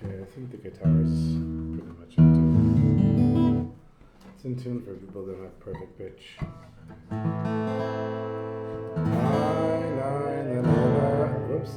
Okay, I think the guitar is pretty much in tune. It's in tune for people that have perfect pitch. Whoops.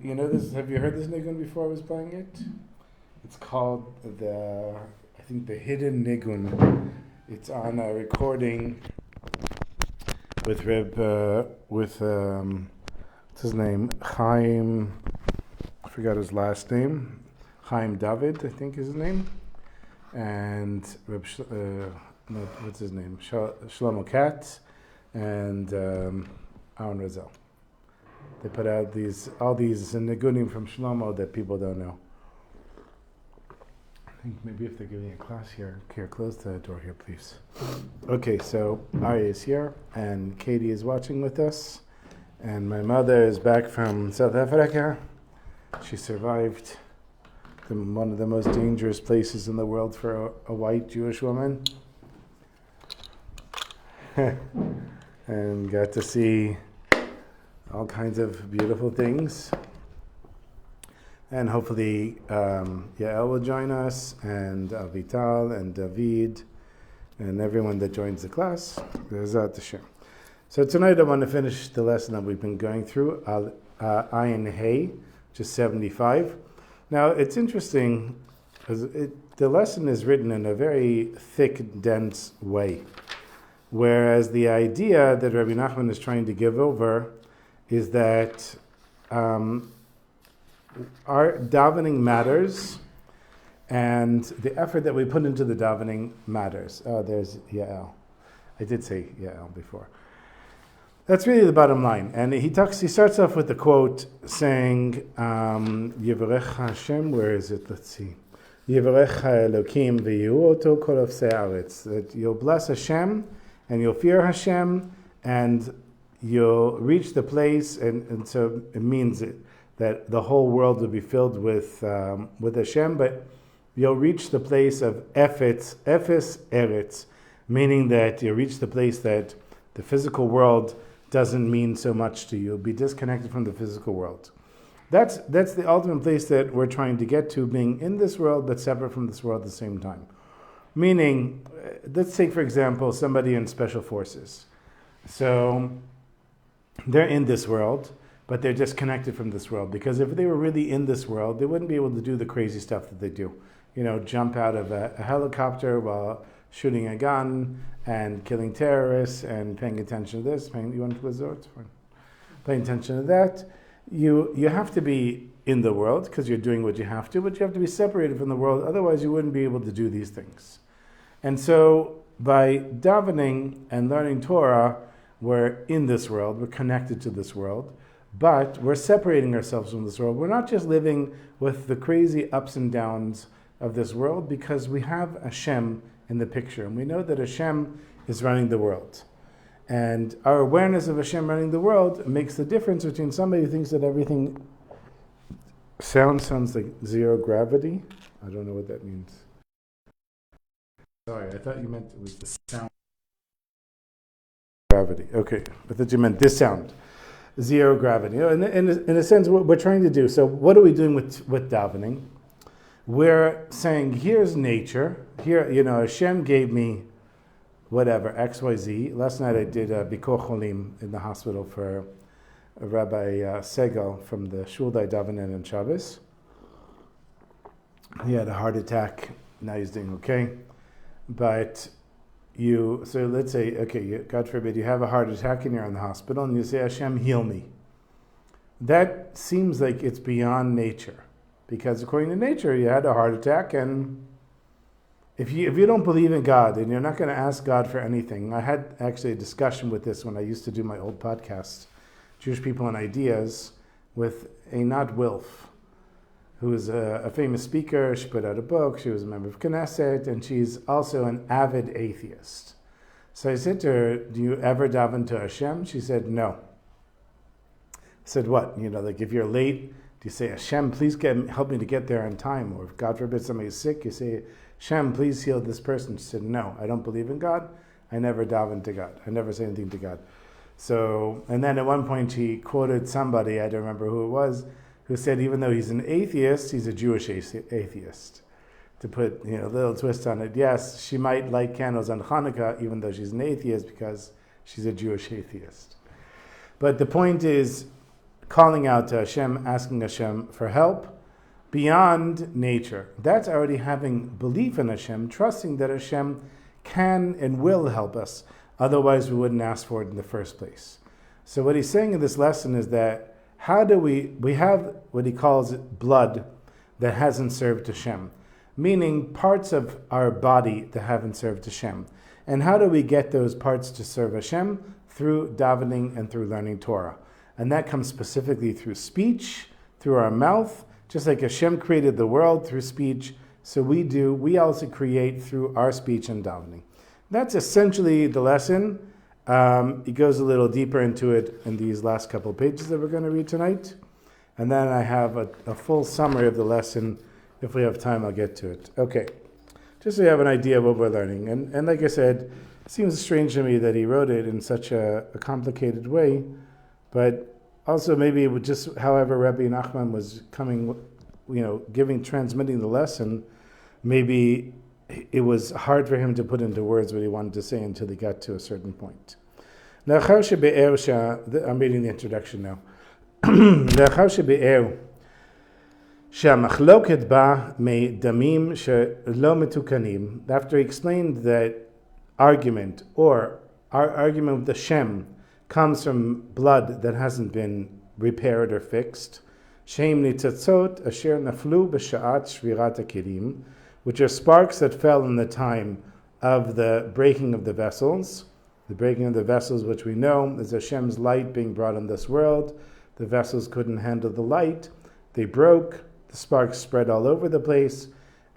You know this? Have you heard this nigun before I was playing it? It's called the hidden nigun. It's on a recording with what's his name? Chaim. I forgot his last name. Chaim David, I think is his name. And what's his name? Shlomo Katz and Aaron Razel. They put out all these nigunim from Shlomo that people don't know. I think maybe if they're giving a class here, close the door here, please. Okay, so Ari is here, and Katie is watching with us, and my mother is back from South Africa. She survived one of the most dangerous places in the world for a white Jewish woman, and got to see all kinds of beautiful things. And hopefully Yael will join us, and Avital, and David, and everyone that joins the class. So tonight I want to finish the lesson that we've been going through, Ayin Hey, which is 75. Now it's interesting, because the lesson is written in a very thick, dense way, whereas the idea that Rabbi Nachman is trying to give over is that our davening matters, and the effort that we put into the davening matters. Oh, there's Yael. I did say Yael before. That's really the bottom line. And he starts off with the quote saying, Yivarech Hashem, where is it? Let's see. Yivarech Elokim v'yihu oto kol ofsei haaretz. That you'll bless Hashem, and you'll fear Hashem, and you'll reach the place, and so it means that the whole world will be filled with Hashem, but you'll reach the place of Efes Eretz, meaning that you'll reach the place that the physical world doesn't mean so much to you. You'll be disconnected from the physical world. That's the ultimate place that we're trying to get to, being in this world but separate from this world at the same time. Meaning, let's take for example somebody in special forces. So they're in this world, but they're disconnected from this world, because if they were really in this world, they wouldn't be able to do the crazy stuff that they do. Jump out of a helicopter while shooting a gun and killing terrorists and paying attention to this. You want to resort? Paying attention to that. You have to be in the world because you're doing what you have to, but you have to be separated from the world. Otherwise, you wouldn't be able to do these things. And so, by davening and learning Torah, we're in this world, we're connected to this world, but we're separating ourselves from this world. We're not just living with the crazy ups and downs of this world, because we have Hashem in the picture. And we know that Hashem is running the world. And our awareness of Hashem running the world makes the difference between somebody who thinks that everything sounds like zero gravity. I don't know what that means. Sorry, I thought you meant it was the sound. Gravity. Okay, I thought you meant this sound. Zero gravity. In a sense, what we're trying to do. So what are we doing with davening? We're saying, here's nature. Here, Hashem gave me whatever, X, Y, Z. Last night I did a Bikor Cholim in the hospital for Rabbi Segal from the Shul that I daven in Shabbos. He had a heart attack. Now he's doing okay. But so let's say, okay, God forbid, you have a heart attack and you're in the hospital and you say, Hashem, heal me. That seems like it's beyond nature. Because according to nature, you had a heart attack, and if you don't believe in God and you're not going to ask God for anything, I had actually a discussion with this when I used to do my old podcast, Jewish People and Ideas, with Einat Wilf, who is a famous speaker. She put out a book. She was a member of Knesset, and she's also an avid atheist. So I said to her, do you ever daven to Hashem? She said, no. I said, what? Like if you're late, do you say, Hashem, please help me to get there on time? Or if God forbid somebody's sick, you say, Hashem, please heal this person. She said, no, I don't believe in God. I never daven to God. I never say anything to God. So, and then at one point she quoted somebody, I don't remember who it was, who said even though he's an atheist, he's a Jewish atheist. To put a little twist on it, yes, she might light candles on Hanukkah even though she's an atheist because she's a Jewish atheist. But the point is, calling out to Hashem, asking Hashem for help beyond nature. That's already having belief in Hashem, trusting that Hashem can and will help us. Otherwise, we wouldn't ask for it in the first place. So what he's saying in this lesson is that how do we have what he calls blood that hasn't served Hashem, meaning parts of our body that haven't served Hashem. And how do we get those parts to serve Hashem? Through davening and through learning Torah. And that comes specifically through speech, through our mouth, just like Hashem created the world through speech, so we also create through our speech and davening. That's essentially the lesson. He goes a little deeper into it in these last couple pages that we're going to read tonight. And then I have a full summary of the lesson. If we have time, I'll get to it. Okay, just so you have an idea of what we're learning. And like I said, it seems strange to me that he wrote it in such a complicated way, but also maybe it would just, however Rabbi Nachman was coming, transmitting the lesson, maybe it was hard for him to put into words what he wanted to say until he got to a certain point. I'm reading the introduction now. After he explained that argument, or our argument with Hashem, comes from blood that hasn't been repaired or fixed, which are sparks that fell in the time of the breaking of the vessels. The breaking of the vessels, which we know is Hashem's light being brought in this world. The vessels couldn't handle the light. They broke. The sparks spread all over the place.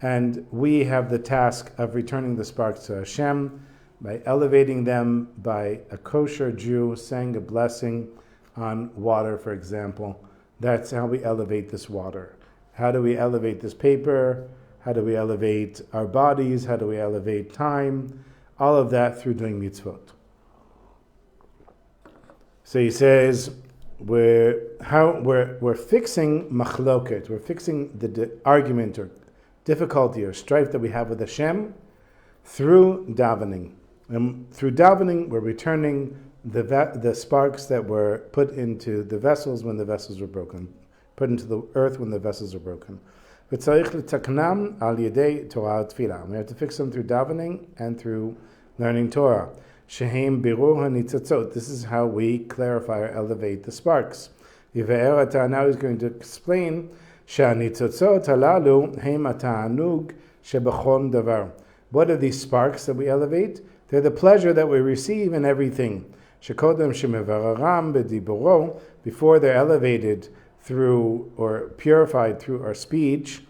And we have the task of returning the sparks to Hashem by elevating them by a kosher Jew saying a blessing on water, for example. That's how we elevate this water. How do we elevate this paper? How do we elevate our bodies? How do we elevate time? All of that through doing mitzvot. So he says, we're fixing machloket, we're fixing the argument or difficulty or strife that we have with Hashem through davening. And through davening, we're returning the sparks that were put into the vessels when the vessels were broken, put into the earth when the vessels were broken. We have to fix them through davening and through learning Torah. This is how we clarify or elevate the sparks. Now he's going to explain what are these sparks that we elevate? They're the pleasure that we receive in everything. Before they're elevated through or purified through our speech,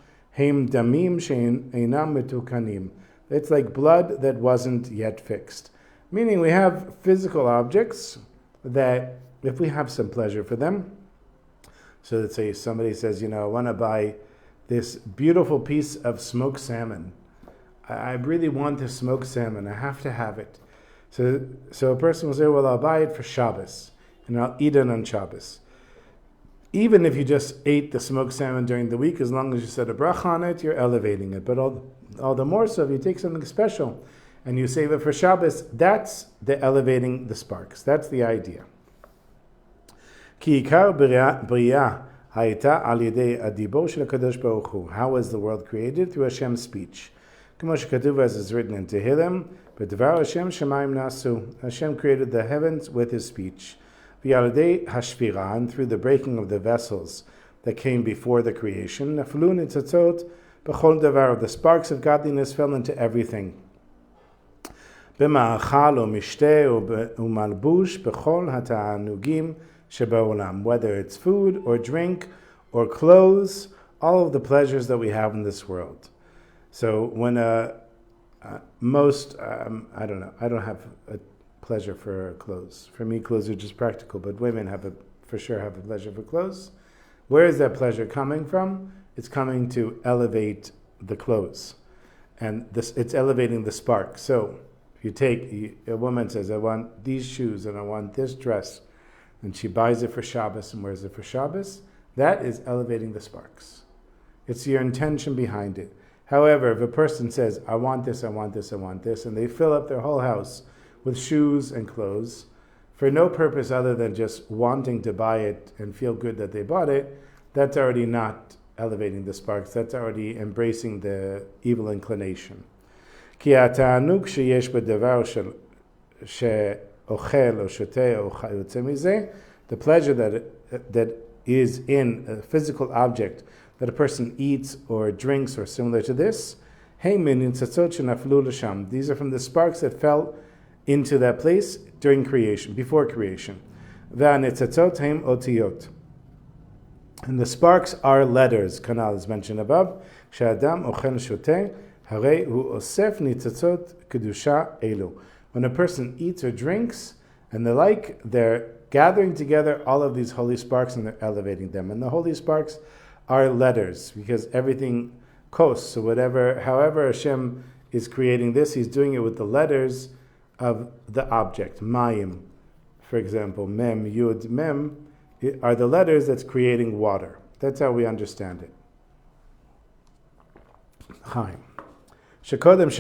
It's like blood that wasn't yet fixed. Meaning we have physical objects that if we have some pleasure for them, so let's say somebody says, I want to buy this beautiful piece of smoked salmon. I really want this smoked salmon. I have to have it. So a person will say, well, I'll buy it for Shabbos, and I'll eat it on Shabbos. Even if you just ate the smoked salmon during the week, as long as you said a bracha on it, you're elevating it. But all the more so if you take something special and you save it for Shabbos, that's the elevating the sparks. That's the idea. Ki ikar b'riah hayita al yedei adibor shel HaKadosh Baruch Hu. How was the world created? Through Hashem's speech. K'mo shekatuv, as is written in Tehillim, b'dvar Hashem shemayim nasu. Hashem created the heavens with His speech. V'yalidei hashvira, and through the breaking of the vessels that came before the creation, naflu nitzatzot b'chol davar, the sparks of godliness fell into everything. B'ma'achal u'mishteh u'malbush b'chol hata'anugim sheba'olam, whether it's food or drink or clothes, all of the pleasures that we have in this world. So when I don't have a pleasure for clothes. For me, clothes are just practical, but women for sure have a pleasure for clothes. Where is that pleasure coming from? It's coming to elevate the clothes, and it's elevating the spark. So if you take, a woman says, I want these shoes and I want this dress, and she buys it for Shabbos and wears it for Shabbos, that is elevating the sparks. It's your intention behind it. However, if a person says, I want this, I want this, I want this, and they fill up their whole house with shoes and clothes for no purpose other than just wanting to buy it and feel good that they bought it, that's already not elevating the sparks. That's already embracing the evil inclination. The pleasure that is in a physical object that a person eats or drinks or similar to this, these are from the sparks that fell into that place during creation, before creation. And the sparks are letters. Kanal is mentioned above. When a person eats or drinks and the like, they're gathering together all of these holy sparks and they're elevating them. And the holy sparks are letters, because everything costs. So however Hashem is creating this, He's doing it with the letters of the object. Mayim, for example, mem, yud, mem, are the letters that's creating water. That's how we understand it. Chaim. Shekodem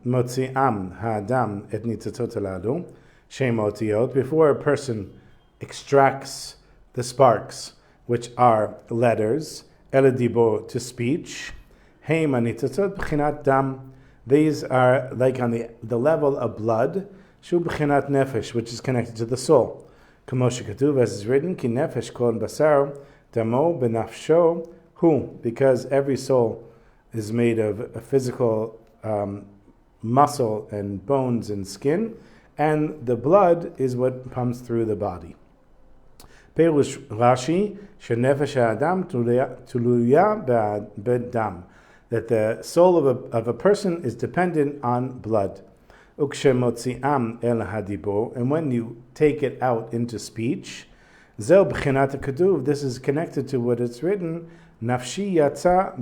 motzi'am ha'adam et nitzatzot halalu, shem otiyot, before a person extracts the sparks, which are letters, eladibo, to speech, heim anitzatzot b'chinat dam, these are like on the level of blood, shu b'chinat nefesh, which is connected to the soul. K'mo shekatuv, as is written, ki nefesh kol basar damo b'nafsho hu, because every soul is made of a physical muscle and bones and skin, and the blood is what pumps through the body. Perush Rashi, shenefesh ha'adam tuluya b'dam, that the soul of a person is dependent on blood. Ukshemotzi'am el hadibo, and when you take it out into speech, zeh b'chinat ha'keduv, this is connected to what it's written, nafshi yatsa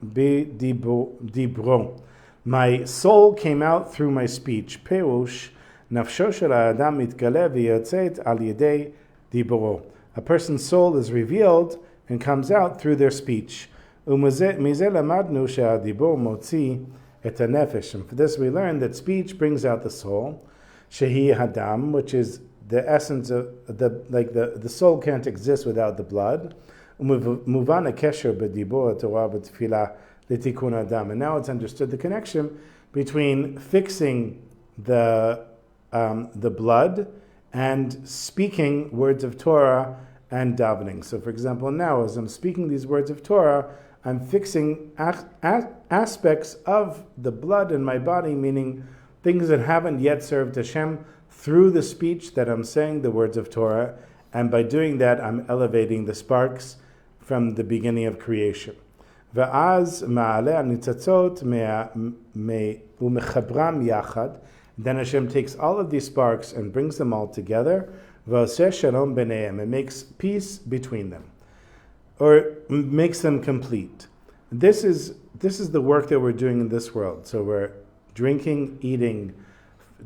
b'dibro, my soul came out through my speech. Perush nafsho shel ha'adam mitgale v'yotzeit al yedei dibro, a person's soul is revealed and comes out through their speech. And for this we learn that speech brings out the soul, shehi hadam, which is the essence of the soul can't exist without the blood. And now it's understood the connection between fixing the blood and speaking words of Torah and davening. So for example, now as I'm speaking these words of Torah, I'm fixing aspects of the blood in my body, meaning things that haven't yet served Hashem, through the speech that I'm saying the words of Torah, and by doing that I'm elevating the sparks from the beginning of creation. ואז מעלה הניצוצות ומחברם יחד. Then Hashem takes all of these sparks and brings them all together. ועושה שלום ביניהם. It makes peace between them, or makes them complete. This is the work that we're doing in this world. So we're drinking, eating,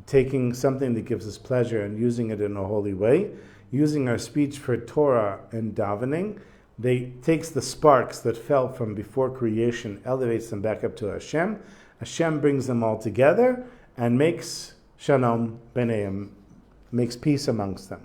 taking something that gives us pleasure and using it in a holy way, using our speech for Torah and davening. They takes the sparks that fell from before creation, elevates them back up to Hashem. Hashem brings them all together and makes shalom b'neim, makes peace amongst them.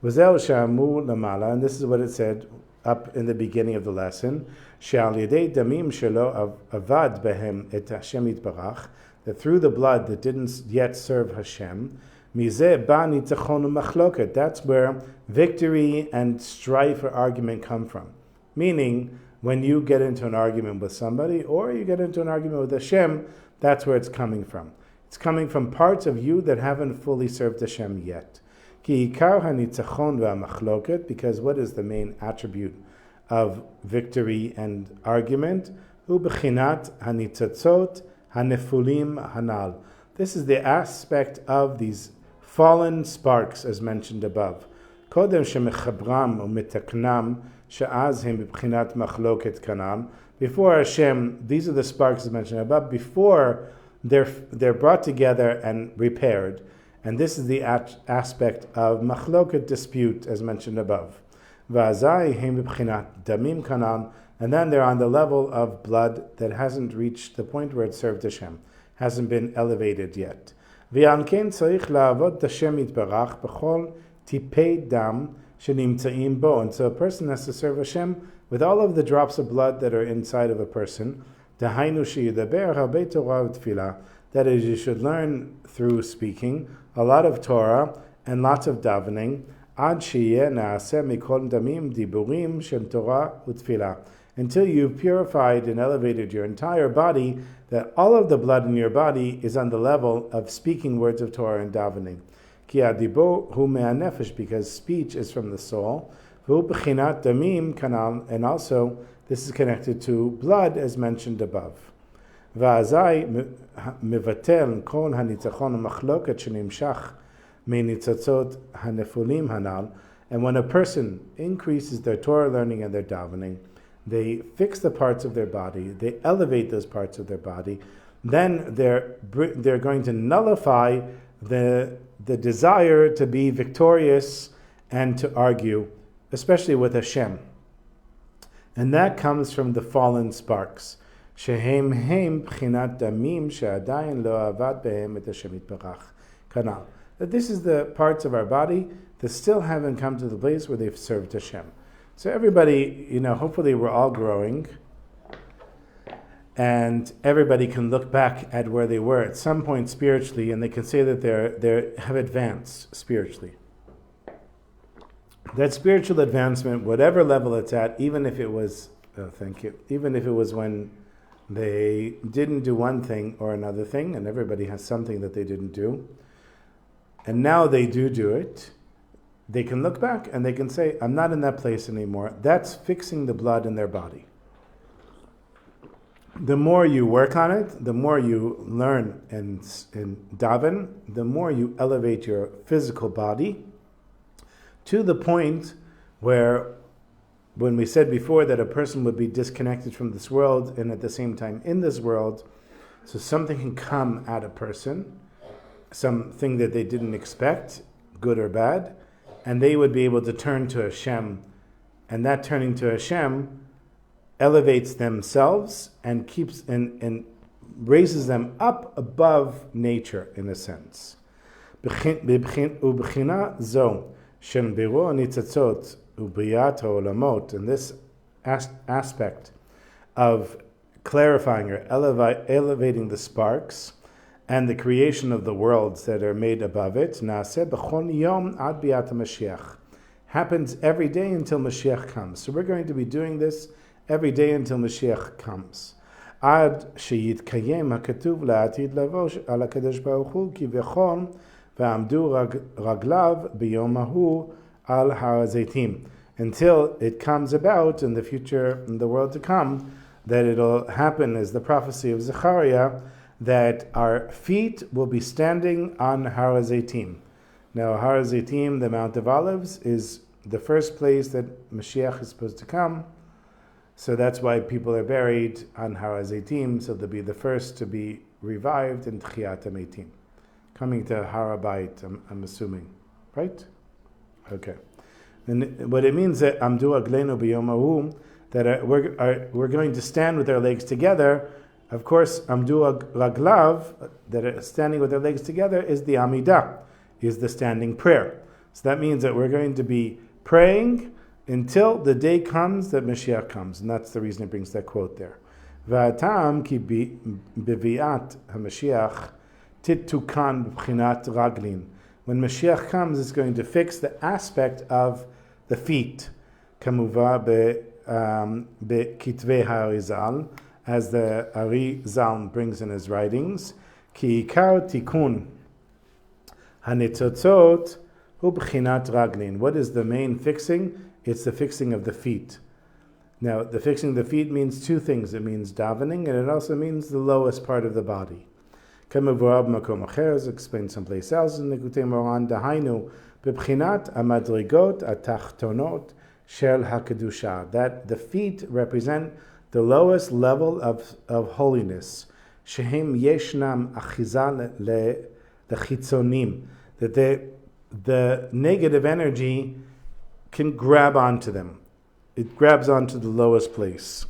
V'zeh she'amu lamala, and this is what it said up in the beginning of the lesson, she'al yedei damim shelo avad behem et Hashem yitbarach, that through the blood that didn't yet serve Hashem, mizeh ba nitzachon u'machloket, that's where victory and strife or argument come from. Meaning, when you get into an argument with somebody, or you get into an argument with Hashem, that's where it's coming from. It's coming from parts of you that haven't fully served Hashem yet. Ki ikar hanitzachon v'amachloket, because what is the main attribute of victory and argument? Hu b'chinat hanitzatzot hanefulim hanal. This is the aspect of these fallen sparks, as mentioned above. Kodem shemechabram u'mitaknam she'az him b'chinat machloket kanal. Before Hashem, these are the sparks as mentioned above. Before they're brought together and repaired. And this is the aspect of machloket, dispute, as mentioned above. V'azai hem b'chinat damim kanal, and then they're on the level of blood that hasn't reached the point where it served Hashem, hasn't been elevated yet. V'an ken tzarich la'avod Hashem yitbarach b'chol tipei dam shenimtzaim bo, and so a person has to serve Hashem with all of the drops of blood that are inside of a person. Dahainu sheyidaber harbe Torah v'tfilah, that is, you should learn through speaking a lot of Torah and lots of davening, ad sheyeh naaseh mikol damim diburim shel Torah utfilah, until you've purified and elevated your entire body, that all of the blood in your body is on the level of speaking words of Torah and davening. Ki adibur hu me'anefesh, because speech is from the soul. V'hu b'chinat damim kanal, and also this is connected to blood, as mentioned above. V'azai mevatel kol hanitzachon u'machloket shenimshach me'nitzatzot hanefulim hanal. And when a person increases their Torah learning and their davening, they fix the parts of their body, they elevate those parts of their body, then they're going to nullify the desire to be victorious and to argue, especially with Hashem. And that comes from the fallen sparks. Shehem hem b'chinat damim she'adayin lo avad behem et Hashem yitbarach kanal. That this is the parts of our body that still haven't come to the place where they've served Hashem. So everybody, hopefully we're all growing, and everybody can look back at where they were at some point spiritually, and they can say that they have advanced spiritually. That spiritual advancement, whatever level it's at, even if it was when they didn't do one thing or another thing, and everybody has something that they didn't do, and now they do it, they can look back and they can say, I'm not in that place anymore. That's fixing the blood in their body. The more you work on it, the more you learn and daven, the more you elevate your physical body, to the point where, when we said before that a person would be disconnected from this world and at the same time in this world, so something can come at a person, something that they didn't expect, good or bad, and they would be able to turn to Hashem, and that turning to Hashem elevates themselves and keeps and raises them up above nature, in a sense. Ubchina zo shen biro nitzatzot ubriyat ha'olamot, and this aspect of clarifying or elevating the sparks and the creation of the worlds that are made above it, naaseh b'chol yom ad biat HaMashiach, happens every day until Mashiach comes. So we're going to be doing this every day until Mashiach comes. Ad sheyitkayem hakatuv la'atid lavosh al HaKadosh Baruch Hu kivechol v'amdu raglav b'yom hahu al har hazeitim, until it comes about in the future, in the world to come, that it'll happen is the prophecy of Zechariah, that our feet will be standing on Har HaZeitim. Now, Har HaZeitim, the Mount of Olives, is the first place that Mashiach is supposed to come. So that's why people are buried on Har HaZeitim, so they'll be the first to be revived in Tchiyat HaMeitim. Coming to Har HaBayit, I'm assuming. Right? Okay. And what it means that Amdu Aglenu B'Yom Hahu, that we're going to stand with our legs together. Of course, Amdu Raglav, that are standing with our legs together, is the Amidah, is the standing prayer. So that means that we're going to be praying until the day comes that Mashiach comes. And that's the reason it brings that quote there. V'atam ki bevi'at HaMashiach titukan b'chinat raglin. When Mashiach comes, it's going to fix the aspect of the feet. Kamuva bekitvei ha'arizal, as the Arizal brings in his writings. Ki ikar tikun hanitzotzot hu b'chinat raglin. What is the main fixing? It's the fixing of the feet. Now, the fixing of the feet means two things. It means davening, and it also means the lowest part of the body. K'mevurah b'makom acher, is explained someplace else in Likutey Moharan, dahainu b'bchinat amadrigot atachtonot shel hakedusha. That the feet represent the lowest level of holiness. Shehem yeshnam achiza lechitzonim. That the negative energy can grab onto them. It grabs onto the lowest place.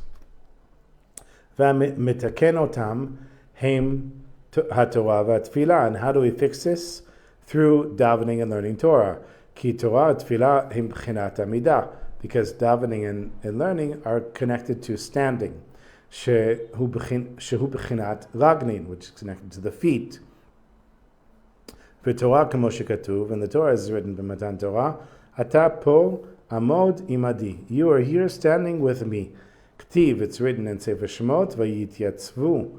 V'mitakenotam hem haTorah v'atfilah. And how do we fix this? Through davening and learning Torah. Ki Torah atfilah hem b'chinat amidah. Because davening and learning are connected to standing. Shehu b'chinat raglin, which is connected to the feet. V'Torah kamo shekatuv, and the Torah is written in Matan Torah, Ata po amod imadi. You are here standing with me. K'tiv, it's written in Sefer Shemot, v'yityatzvu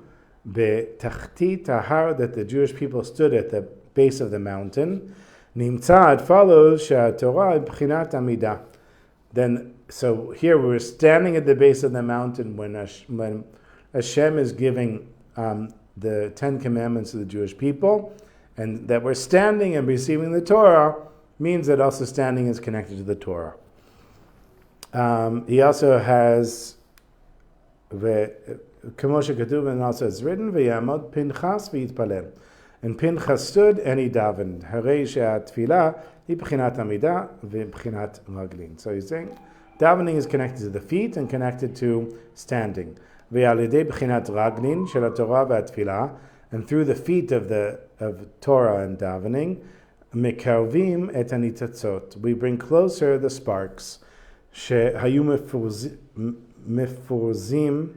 betachtit hahar, that the Jewish people stood at the base of the mountain. Nimtza, it follows, she'atorah b'chinat amidah. Then, so here we're standing at the base of the mountain when Hashem is giving the 10 Commandments to the Jewish people, and that we're standing and receiving the Torah means that also standing is connected to the Torah. He also has Kamosha Katuv, and also it's written V'yamod Pinchas v'yitpalel. And Pinchas stood and he davened. Harei she'atfilah hi b'chinat amidah v'b'chinat raglin. So he's saying davening is connected to the feet and connected to standing. V'yalidei b'chinat raglin shel Torah v'atfilah, and through the feet of Torah and davening, mekarvim et hanitzatzot, we bring closer the sparks. Shehayu mefuzrim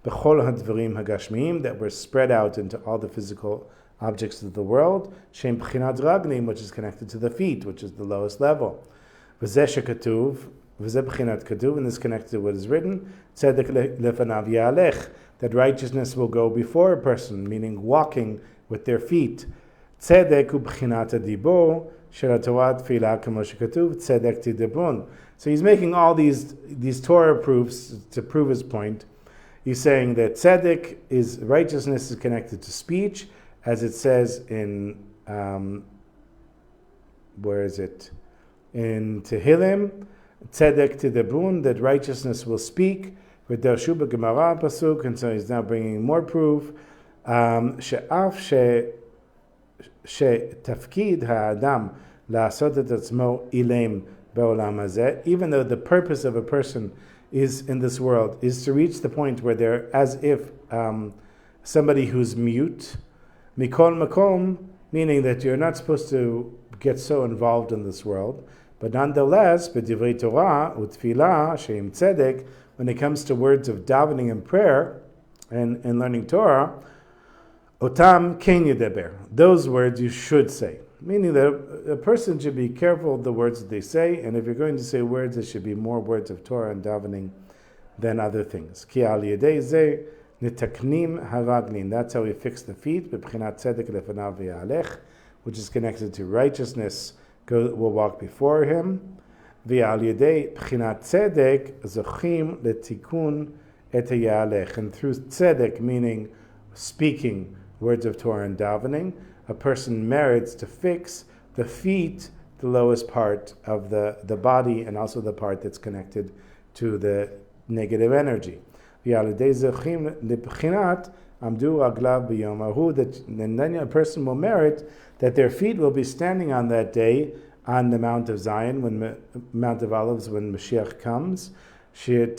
b'chol hadvarim hagashmiyim, that were spread out into all the physical objects of the world. Shem b'chinat raglim, which is connected to the feet, which is the lowest level. V'zeh shekatuv, v'zeh b'chinat katuv, and this is connected to what is written. Tzedek lefanav ya'alech, that righteousness will go before a person, meaning walking with their feet. Tzedek hu b'chinat adibor shel Torah tfilah kamo shekatuv tzedek tidebrun. So he's making all these Torah proofs to prove his point. He's saying that tzedek is righteousness is connected to speech, as it says in where is it? In Tehillim, tzedek tidebrun, that righteousness will speak. With Darshu b'Gemara pasuk, and so he's now bringing more proof. She'af she'tafkid ha'adam la'asot et atzmo ilem ba'olam hazeh, even though the purpose of a person is in this world is to reach the point where they're as if somebody who's mute, mikol makom, meaning that you're not supposed to get so involved in this world, but nonetheless, b'divrei Torah u'tfilah she'im tzedek, when it comes to words of davening and prayer and learning Torah, otam ken yedaber, those words you should say. Meaning that a person should be careful of the words that they say, and if you're going to say words, there should be more words of Torah and davening than other things. Ki al yedei zeh nitaknim haraglin, that's how we fix the feet, b'bchinat tzedek lefanav v'ya'alech, which is connected to righteousness, will walk before him. V'al yedei b'chinat tzedek zochim letikun et hayalech. And through tzedek, meaning speaking words of Torah and davening, a person merits to fix the feet, the lowest part of the body, and also the part that's connected to the negative energy. And then a person will merit that their feet will be standing on that day on the Mount of Zion, when Mount of Olives, when Mashiach comes. And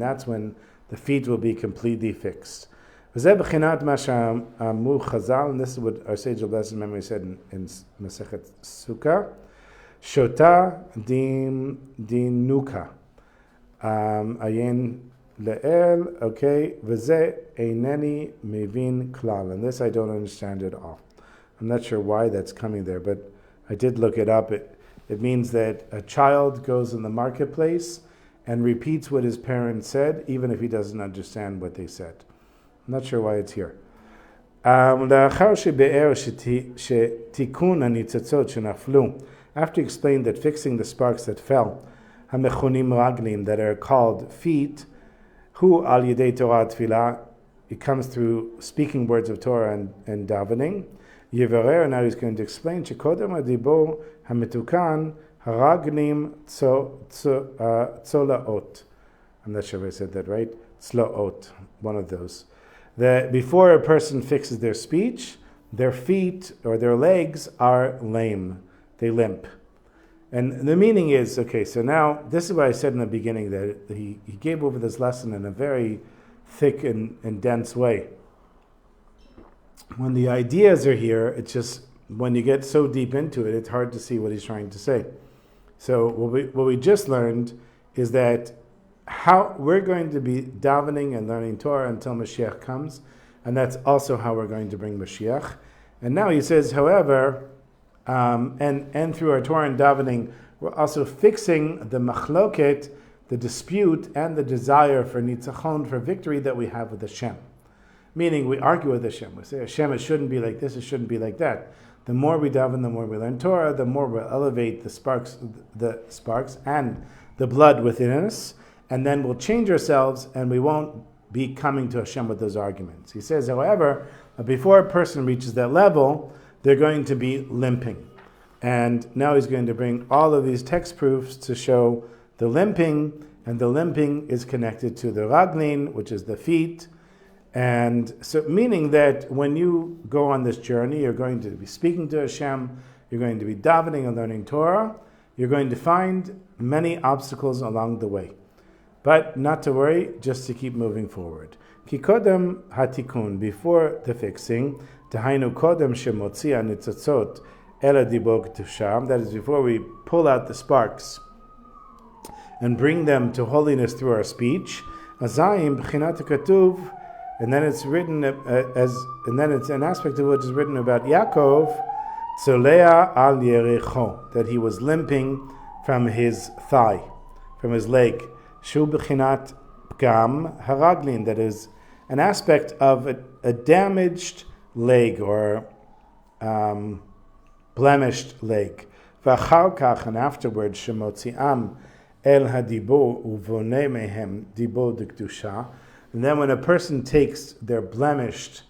that's when the feet will be completely fixed. And this is what our sage of blessed memory said in Masechet Sukkah. Shota dinuka. Ayin le'el, okay, v'ze eineni mevin klal. And this I don't understand at all. I'm not sure why that's coming there, but I did look it up. It means that a child goes in the marketplace and repeats what his parents said, even if he doesn't understand what they said. I'm not sure why it's here. After he explained that fixing the sparks that fell, hamechunim raglim, that are called feet, hu al yedei Torah tefillah, it comes through speaking words of Torah and davening. Yevarer, now he's going to explain, shekodem adibor hametukan haraglim tzolaot. I'm not sure if I said that right. Tzlaot, one of those. That before a person fixes their speech, their feet or their legs are lame. They limp. And the meaning is, okay, so now, this is what I said in the beginning, that he gave over this lesson in a very thick and dense way. When the ideas are here, it's just, when you get so deep into it, it's hard to see what he's trying to say. So what we just learned is that how we're going to be davening and learning Torah until Mashiach comes, and that's also how we're going to bring Mashiach. And now he says, however, and through our Torah and davening, we're also fixing the machloket, the dispute, and the desire for nitzachon, for victory that we have with Hashem. Meaning, we argue with Hashem. We say, Hashem, it shouldn't be like this, it shouldn't be like that. The more we daven, the more we learn Torah, the more we'll elevate the sparks and the blood within us, and then we'll change ourselves, and we won't be coming to Hashem with those arguments. He says, however, before a person reaches that level, they're going to be limping. And now he's going to bring all of these text proofs to show the limping, and the limping is connected to the raglin, which is the feet. And so, meaning that when you go on this journey, you're going to be speaking to Hashem, you're going to be davening and learning Torah, you're going to find many obstacles along the way. But not to worry, just to keep moving forward. Ki kodem hatikun, before the fixing, tahainu kodem shemotzia nitzotzot ela dibo kedusha, that is, before we pull out the sparks and bring them to holiness through our speech, azayim b'chinat katuv, and then it's written and then it's an aspect of what is written about Yaakov, tzolea al yerecho, that he was limping from his thigh, from his leg. Shu b'chinat gam haraglin, that is an aspect of a damaged leg or blemished leg. V'achar kach, and afterwards, shemotziam el hadibo uvone mehem dibo d'kedusha. And then when a person takes their blemished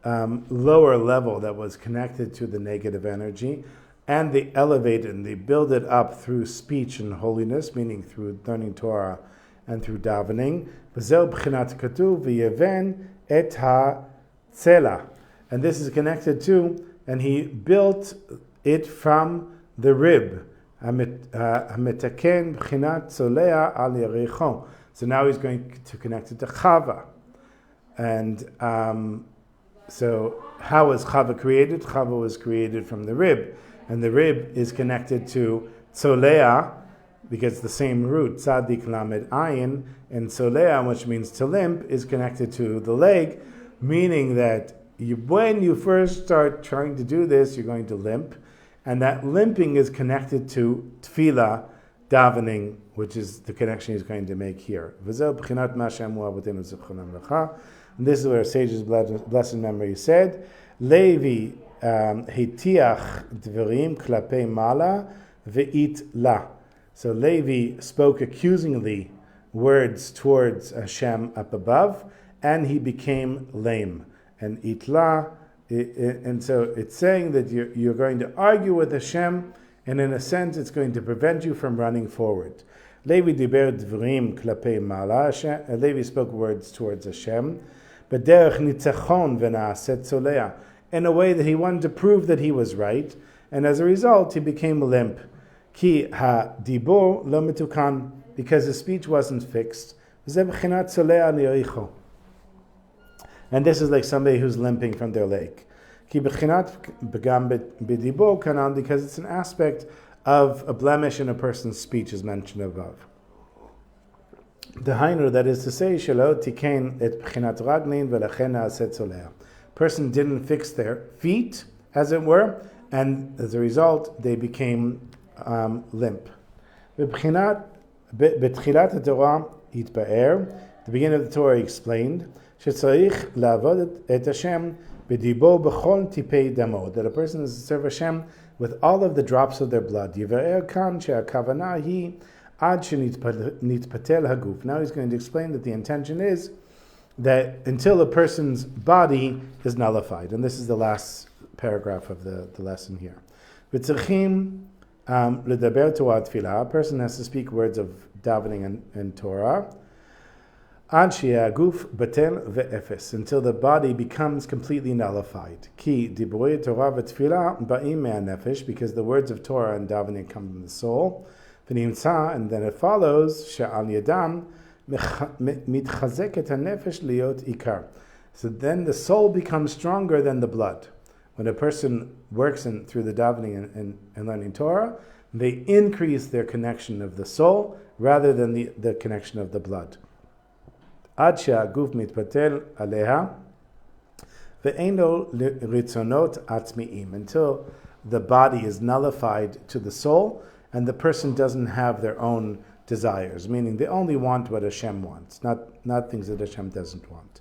lower level that was connected to the negative energy, and they elevate it and they build it up through speech and holiness, meaning through learning Torah and through davening. And this is connected to, and he built it from the rib. So now he's going to connect it to Chava. And so how was Chava created? Chava was created from the rib. And the rib is connected to Tzolea, because the same root, Tzadik Lamed Ayin, and Tzolea, which means to limp, is connected to the leg, meaning that when you first start trying to do this, you're going to limp. And that limping is connected to Tefillah, davening, which is the connection he's going to make here. And this is where Sage's blessed memory said, Levi hitiach dverim klape mala ve'it la. So Levi spoke accusingly words towards Hashem up above, and he became lame. And itla, and so it's saying that you're going to argue with Hashem, and in a sense it's going to prevent you from running forward. Levi diber dvarim klapei mala. Levi spoke words towards Hashem, but derech nitzachon v'na'aset tzolea, in a way that he wanted to prove that he was right, and as a result he became limp. Ki ha-dibur lo metukan, because his speech wasn't fixed. And this is like somebody who's limping from their leg. Ki bechinat begam b'dibur kanan, because it's an aspect of a blemish in a person's speech, as mentioned above. Dehainu, that is to say, shelo tikein et bechinat raglin v'lachen na'aset tzolea. Person didn't fix their feet, as it were, and as a result, they became limp. Betchilat Torah itba'er, the beginning of the Torah explained, shetzarich la'avod et Hashem b'dibo b'chol tipei damo, that a person is to serve Hashem with all of the drops of their blood. Yivaer kan she'akavana hi ad shenitpatel haguf. Now he's going to explain that the intention is that until a person's body is nullified. And this is the last paragraph of the lesson here. V'tzrichim l'daber Torah tefillah. A person has to speak words of davening and Torah. Ad she'aguf batel ve'efes, until the body becomes completely nullified. Ki dibrei Torah v'tefillah ba'im me'anefesh, because the words of Torah and davening come from the soul. V'nimtza, and then it follows, she'al yadam mitchazeket hanefesh liot ikar. So then the soul becomes stronger than the blood. When a person works through the davening and learning Torah, they increase their connection of the soul rather than the connection of the blood. Ad she'aguf mitpatel aleha ve'eno ritzonot atzmiim, until the body is nullified to the soul and the person doesn't have their own desires, meaning they only want what Hashem wants, not things that Hashem doesn't want.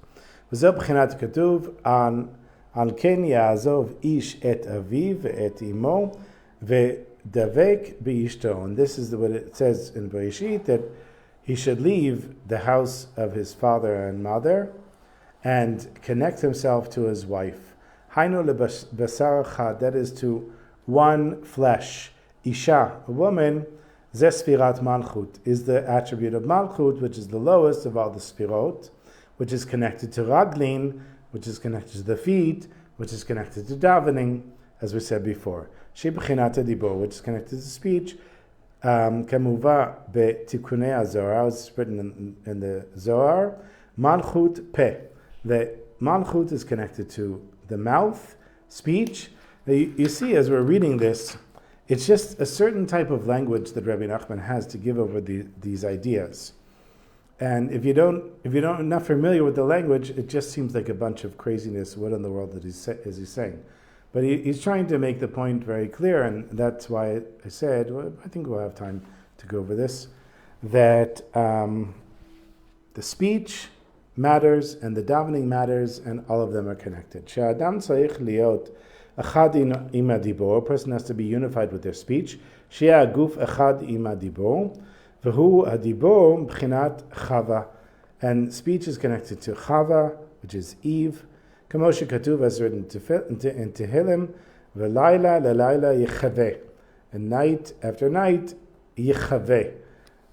V'zeh b'chinat katuv al ken ya'azov ish et aviv et imo ve'davek be'ishto. And this is what it says in Bereshit, that he should leave the house of his father and mother and connect himself to his wife. Hainu lebasar chad, that is to one flesh. Isha, a woman, Zesfirat Malchut, is the attribute of Malchut, which is the lowest of all the Sfirot, which is connected to Raglin, which is connected to the feet, which is connected to davening, as we said before. Shebchinata Dibor, which is connected to speech. Kamuva beTikunei Zohar, it's written in the Zohar. Malchut Peh. The Malchut is connected to the mouth, speech. Now you see, as we're reading this, it's just a certain type of language that Rabbi Nachman has to give over these ideas. And if you're not familiar with the language, it just seems like a bunch of craziness. What in the world is he saying? But he's trying to make the point very clear, and that's why I said, well, I think we'll have time to go over this, that the speech matters and the davening matters, and all of them are connected. She'adam tzarich liot echad ima dibor, a person has to be unified with their speech. She'ah guf echad ima dibor, v'hu adibor b'chinat chava, and speech is connected to chava, which is Eve. Kamosha Katuv, as written in Tehillim, v'layla lelayla yichaveh, and night after night yichaveh.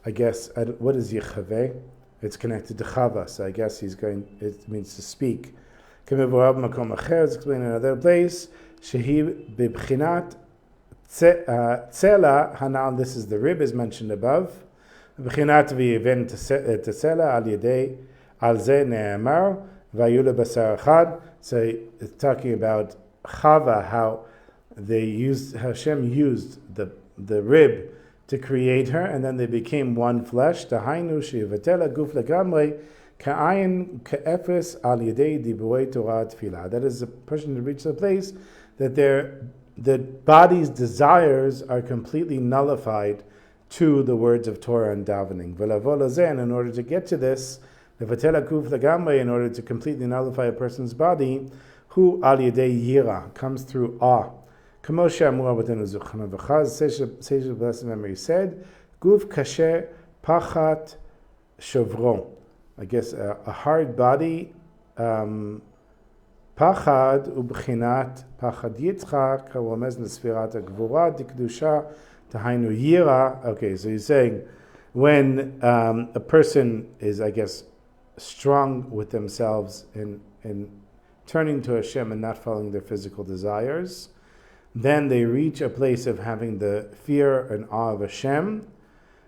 I guess, what is yichaveh? It's connected to chava, so I guess it means to speak. Kamevurab makom acher, it's explained in another place. Shehi b'bchinat tzela hanal, this is the rib, is mentioned above. B'chinat v'yiven tzela al yedei al ze ne'amar v'ayula basar achad. So it's talking about Chava, how Hashem used the rib to create her, and then they became one flesh. Tahainu she'vatela guf legamrei ka'ayin ka'efes al yedei dibuei Torah tefillah. That is a person to reach the place that the body's desires are completely nullified to the words of Torah and davening. V'lavo lazeh, and in order to get to this, in order to completely nullify a person's body, who al yedei yira, comes through awe. Kamosha Amur Rabbeinu Zuchana V'chaz, sage of blessed memory said, Guf kasher pachat shovro. I guess a hard body, pachad ubchinat pachad yitzchak, karomez nesfirat agvura, dikdusha, tahainu yira. Okay, so he's saying, when a person is, I guess, strong with themselves in turning to Hashem and not following their physical desires, then they reach a place of having the fear and awe of Hashem.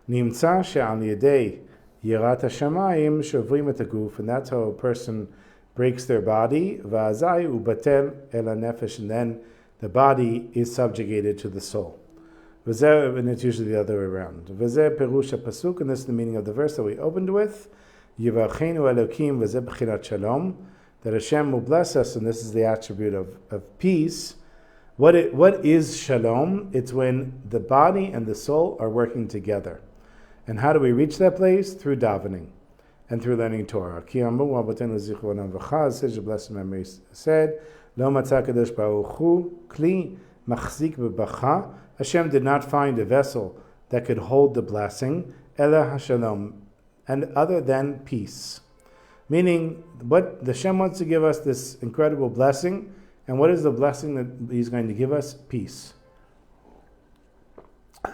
Nimtza she'al yedei yirat hashamayim shovrim et haguf, and that's how a person breaks their body. Va'azai ubatel el hanefesh, and then the body is subjugated to the soul. V'zeh, and it's usually the other way around. V'zeh perush pasuk, and this is the meaning of the verse that we opened with. Yivachenu Elokim v'zeh b'chirat shalom, that Hashem will bless us, and this is the attribute of peace. What is shalom? It's when the body and the soul are working together. And how do we reach that place? Through davening and through learning Torah. Ki amru Rabbeinu Zichronam V'chaz, such a blessed memory said, Lo matzah kadosh baruch hu kli machzik b'bacha. Hashem did not find a vessel that could hold the blessing, ela hashalom, and other than peace. Meaning, what the Hashem wants to give us this incredible blessing, and what is the blessing that He's going to give us? Peace.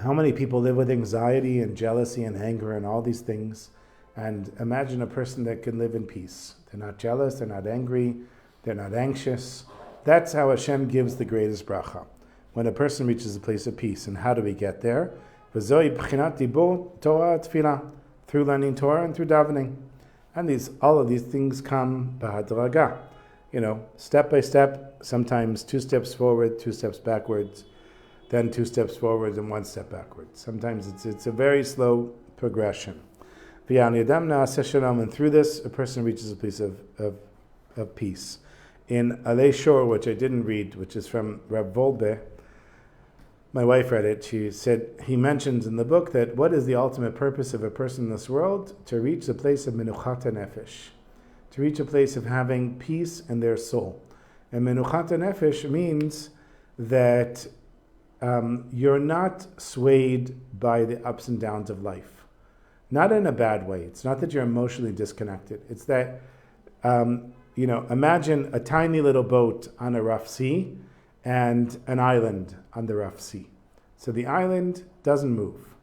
How many people live with anxiety and jealousy and anger and all these things? And imagine a person that can live in peace. They're not jealous, they're not angry, they're not anxious. That's how Hashem gives the greatest bracha. When a person reaches a place of peace. And how do we get there? Through learning Torah and through davening. And all of these things come b'hadraga. Step by step, sometimes 2 steps forward, 2 steps backwards, then 2 steps forward and 1 step backwards. Sometimes it's a very slow progression. And through this, a person reaches a place of peace. In Alei Shor, which I didn't read, which is from Reb Volbe, my wife read it, she said, he mentions in the book that what is the ultimate purpose of a person in this world? To reach the place of menuchat nefesh. To reach a place of having peace in their soul. And menuchat nefesh means that you're not swayed by the ups and downs of life. Not in a bad way. It's not that you're emotionally disconnected. It's that, imagine a tiny little boat on a rough sea and an island on the rough sea. So the island doesn't move.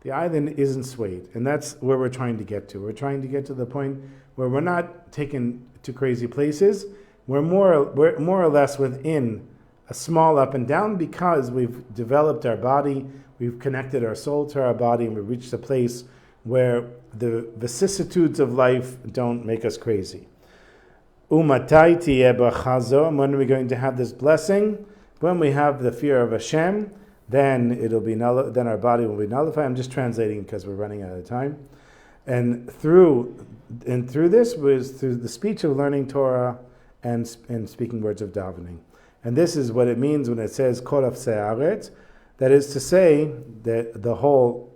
The island isn't swayed. And that's where we're trying to get to. We're trying to get to the point where we're not taken to crazy places. We're more or less within a small up and down because we've developed our body, we've connected our soul to our body, and we've reached a place where the vicissitudes of life don't make us crazy. Umatai tiyeh bracha, and when are we going to have this blessing? When we have the fear of Hashem, then then our body will be nullified. I'm just translating because we're running out of time. And through this was through the speech of learning Torah and speaking words of davening. And this is what it means when it says kol ha'aretz. That is to say that the whole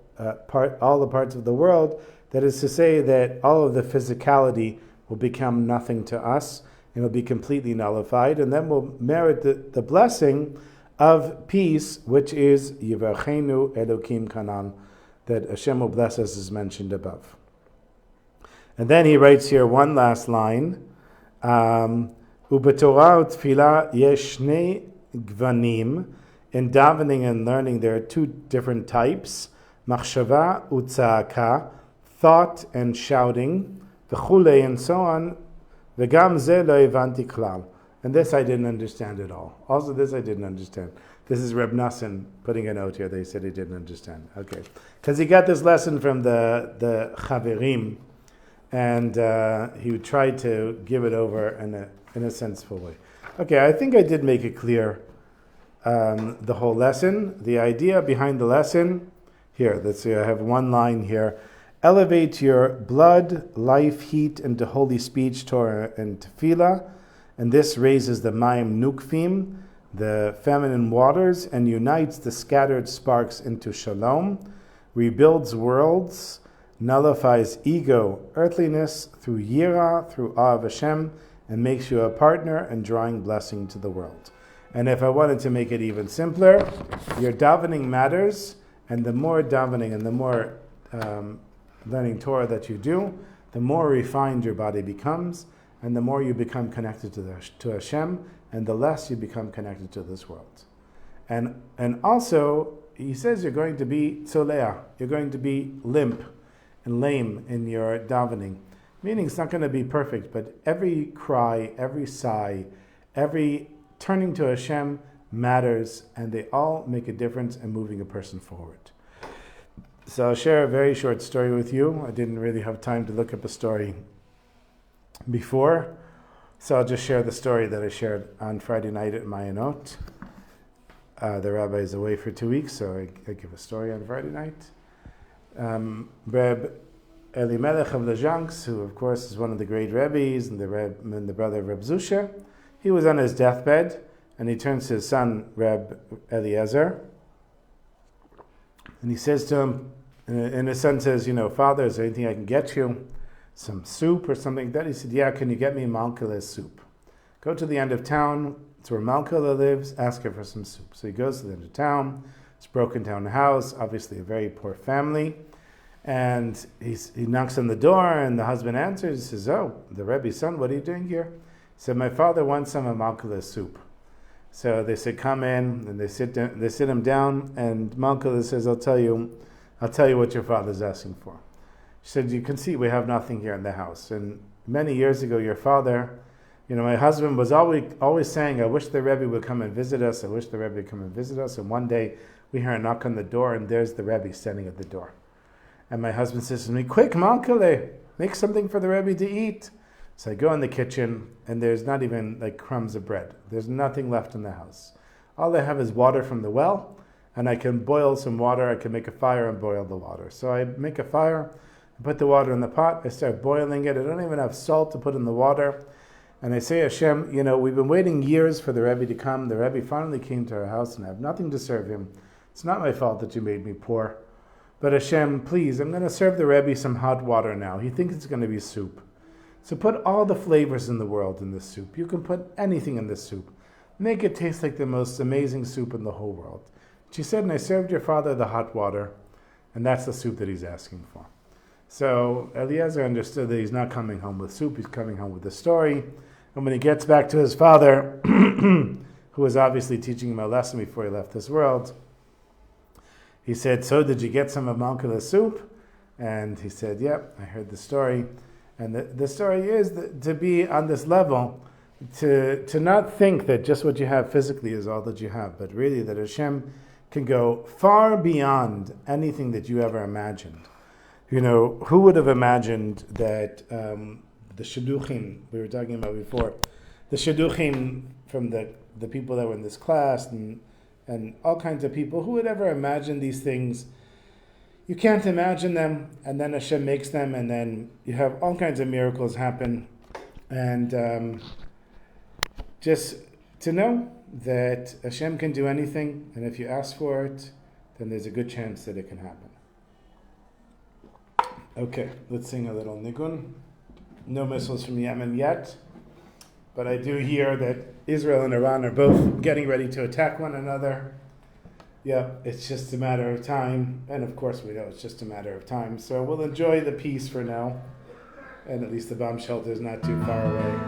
all the parts of the world. That is to say that all of the physicality will become nothing to us and will be completely nullified, and then we'll merit the blessing of peace, which is Yivachenu Elokim Kanan, that Hashem will bless us as mentioned above. And then he writes here one last line. Ubetorah utfila yesh shnei gvanim. In davening and learning, there are 2 different types: machshava utza'aka, thought and shouting, v'chulei, and so on. V'gam ze lo evanti klal. And this I didn't understand at all. Also, this I didn't understand. This is Reb Nassim putting a note here. They said he didn't understand. Okay, because he got this lesson from the Chaverim, and he tried to give it over in a sensible way. Okay, I think I did make it clear. The whole lesson, the idea behind the lesson. Here, let's see. I have one line here. Elevate your blood, life, heat into holy speech, Torah, and tefillah. And this raises the mayim nukfim, the feminine waters, and unites the scattered sparks into shalom, rebuilds worlds, nullifies ego, earthliness, through yira, through awe of Hashem, and makes you a partner in drawing blessing to the world. And if I wanted to make it even simpler, your davening matters, and the more davening and the more learning Torah that you do, the more refined your body becomes, and the more you become connected to Hashem, and the less you become connected to this world. And also, he says you're going to be tzoleah, you're going to be limp and lame in your davening. Meaning it's not going to be perfect, but every cry, every sigh, every turning to Hashem matters, and they all make a difference in moving a person forward. So I'll share a very short story with you. I didn't really have time to look up a story before, so I'll just share the story that I shared on Friday night at Mayanot. The rabbi is away for 2 weeks, so I give a story on Friday night. Reb Elimelech of Lezhansk, who of course is one of the great rabbis and the brother of Reb Zusha, he was on his deathbed, and he turns to his son, Reb Eliezer, and he says to him, and his son says, Father, is there anything I can get you? Some soup or something like that? He said, yeah, can you get me Malkele's soup? Go to the end of town, it's where Malkele lives, ask her for some soup. So he goes to the end of town, it's a broken down house, obviously a very poor family, and he knocks on the door, and the husband answers, he says, oh, the Rebbe's son, what are you doing here? He said, my father wants some of Malkele's soup. So they said, come in, and they sit him down, and Malkele says, I'll tell you what your father's asking for. She said, you can see we have nothing here in the house. And many years ago, your father, my husband was always saying, I wish the Rebbe would come and visit us. I wish the Rebbe would come and visit us. And one day, we hear a knock on the door, and there's the Rebbe standing at the door. And my husband says to me, quick, Malkele, make something for the Rebbe to eat. So I go in the kitchen, and there's not even like crumbs of bread. There's nothing left in the house. All I have is water from the well, and I can boil some water. I can make a fire and boil the water. So I make a fire, I put the water in the pot, I start boiling it. I don't even have salt to put in the water. And I say, Hashem, we've been waiting years for the Rebbe to come. The Rebbe finally came to our house, and I have nothing to serve him. It's not my fault that you made me poor. But Hashem, please, I'm going to serve the Rebbe some hot water now. He thinks it's going to be soup. So put all the flavors in the world in this soup. You can put anything in this soup. Make it taste like the most amazing soup in the whole world. She said, and I served your father the hot water, and that's the soup that he's asking for. So Eliezer understood that he's not coming home with soup, he's coming home with a story. And when he gets back to his father, who was obviously teaching him a lesson before he left this world, he said, so did you get some of Malkele's soup? And he said, yep, I heard the story. And the story is that to be on this level, to not think that just what you have physically is all that you have, but really that Hashem can go far beyond anything that you ever imagined. Who would have imagined that the shidduchim we were talking about before, the shidduchim from the people that were in this class and all kinds of people, who would ever imagine these things? You can't imagine them, and then Hashem makes them, and then you have all kinds of miracles happen. And just to know that Hashem can do anything, and if you ask for it, then there's a good chance that it can happen. Okay, let's sing a little nigun. No missiles from Yemen yet, but I do hear that Israel and Iran are both getting ready to attack one another. Yeah, it's just a matter of time, and of course we know it's just a matter of time. So we'll enjoy the peace for now, and at least the bomb shelter is not too far away.